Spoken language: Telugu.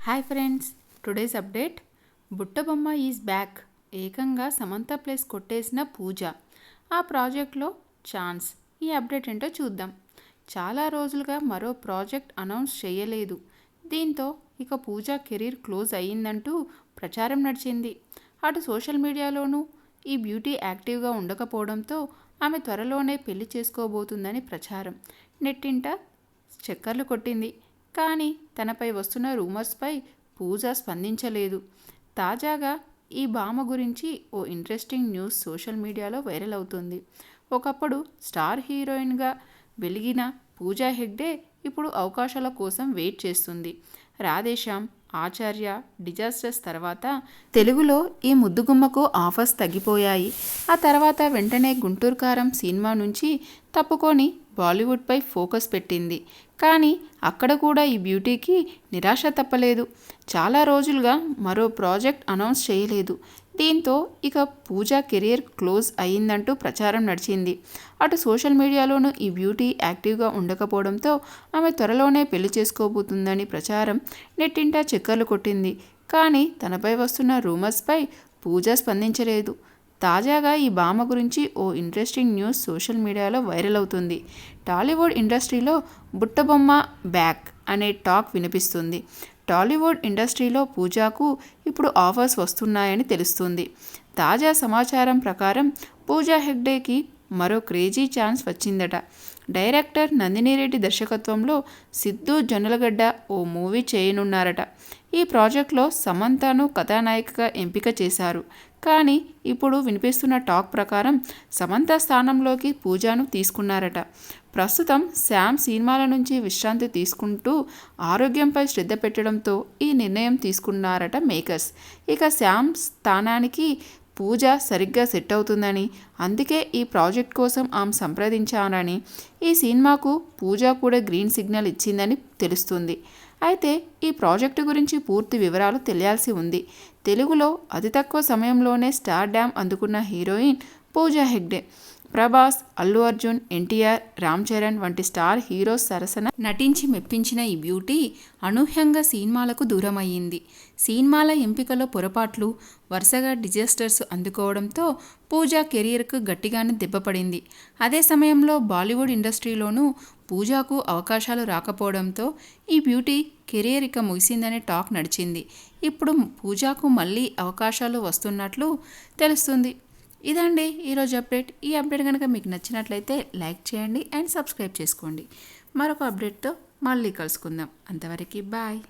Hi friends, today's update. Buttabomma is back. ఏకంగా సమంత ప్లేస్ కొట్టేసిన పూజ. ఆ ప్రాజెక్ట్లో ఛాన్స్. ఈ అప్డేట్ ఏంటో చూద్దాం. చాలా రోజులుగా మరో ప్రాజెక్ట్ అనౌన్స్ చేయలేదు. దీంతో ఇక పూజ కెరీర్ క్లోజ్ అయ్యిందంటూ ప్రచారం నడిచింది. అటు సోషల్ మీడియాలోనూ ఈ బ్యూటీ యాక్టివ్గా ఉండకపోవడంతో ఆమె త్వరలోనే పెళ్లి చేసుకోబోతుందని ప్రచారం నెట్టింట చక్కర్లు కొట్టింది. కానీ తనపై వస్తున్న రూమర్స్పై పూజ స్పందించలేదు. తాజాగా ఈ భామ గురించి ఓ ఇంట్రెస్టింగ్ న్యూస్ సోషల్ మీడియాలో వైరల్ అవుతుంది. ఒకప్పుడు స్టార్ హీరోయిన్గా వెలిగిన పూజా హెగ్డే ఇప్పుడు అవకాశాల కోసం వెయిట్ చేస్తుంది. రాధేశ్యామ్, ఆచార్య, డిజాస్టర్స్ తర్వాత తెలుగులో ఈ ముద్దుగుమ్మకు ఆఫర్స్ తగ్గిపోయాయి. ఆ తర్వాత వెంటనే గుంటూరు కారం సినిమా నుంచి తప్పుకొని బాలీవుడ్పై ఫోకస్ పెట్టింది. కానీ అక్కడ కూడా ఈ బ్యూటీకి నిరాశ తప్పలేదు. చాలా రోజులుగా మరో ప్రాజెక్ట్ అనౌన్స్ చేయలేదు. దీంతో ఇక పూజ కెరీర్ క్లోజ్ అయ్యిందంటూ ప్రచారం నడిచింది. అటు సోషల్ మీడియాలోనూ ఈ బ్యూటీ యాక్టివ్గా ఉండకపోవడంతో ఆమె త్వరలోనే పెళ్లి చేసుకోబోతుందని ప్రచారం నెట్టింటా చక్కర్లు కొట్టింది. కానీ తనపై వస్తున్న రూమర్స్పై పూజ స్పందించలేదు. తాజాగా ఈ భామ గురించి ఓ ఇంట్రెస్టింగ్ న్యూస్ సోషల్ మీడియాలో వైరల్ అవుతుంది. టాలీవుడ్ ఇండస్ట్రీలో బుట్టబొమ్మ బ్యాక్ అనే టాక్ వినిపిస్తుంది. టాలీవుడ్ ఇండస్ట్రీలో పూజాకు ఇప్పుడు ఆఫర్స్ వస్తున్నాయని తెలుస్తుంది. తాజా సమాచారం ప్రకారం పూజా హెగ్డేకి మరో క్రేజీ ఛాన్స్ వచ్చిందట. డైరెక్టర్ నందినిరెడ్డి దర్శకత్వంలో సిద్ధు జొన్నలగడ్డ ఓ మూవీ చేయనున్నారట. ఈ ప్రాజెక్ట్లో సమంతను కథానాయికగా ఎంపిక చేశారు. కానీ ఇప్పుడు వినిపిస్తున్న టాక్ ప్రకారం సమంత స్థానంలోకి పూజాను తీసుకున్నారట. ప్రస్తుతం శామ్ సినిమాల నుంచి విశ్రాంతి తీసుకుంటూ ఆరోగ్యంపై శ్రద్ధ పెట్టడంతో ఈ నిర్ణయం తీసుకున్నారట మేకర్స్. ఇక శామ్ స్థానానికి పూజ సరిగ్గా సెట్ అవుతుందని, అందుకే ఈ ప్రాజెక్ట్ కోసం ఆమె సంప్రదించారని, ఈ సినిమాకు పూజ కూడా గ్రీన్ సిగ్నల్ ఇచ్చిందని తెలుస్తుంది. అయితే ఈ ప్రాజెక్టు గురించి పూర్తి వివరాలు తెలియాల్సి ఉంది. తెలుగులో అతి తక్కువ సమయంలోనే స్టార్ డ్యామ్ అందుకున్న హీరోయిన్ పూజా హెగ్డే. ప్రభాస్, అల్లు అర్జున్, ఎన్టీఆర్, రామ్ చరణ్ వంటి స్టార్ హీరోస్ సరసన నటించి మెప్పించిన ఈ బ్యూటీ అనూహ్యంగా సినిమాలకు దూరమయ్యింది. సినిమాల ఎంపికలో పొరపాట్లు, వరుసగా డిజాస్టర్స్ అందుకోవడంతో పూజా కెరీర్కు గట్టిగానే దెబ్బపడింది. అదే సమయంలో బాలీవుడ్ ఇండస్ట్రీలోనూ పూజాకు అవకాశాలు రాకపోవడంతో ఈ బ్యూటీ కెరీర్ ఇక ముగిసిందనే టాక్ నడిచింది. ఇప్పుడు పూజాకు మళ్ళీ అవకాశాలు వస్తున్నట్లు తెలుస్తుంది. ఇదండి ఈరోజు అప్డేట్. ఈ అప్డేట్ కనుక మీకు నచ్చినట్లయితే లైక్ చేయండి అండ్ సబ్స్క్రైబ్ చేసుకోండి. మరొక అప్డేట్తో మళ్ళీ కలుసుకుందాం. అంతవరకు బాయ్.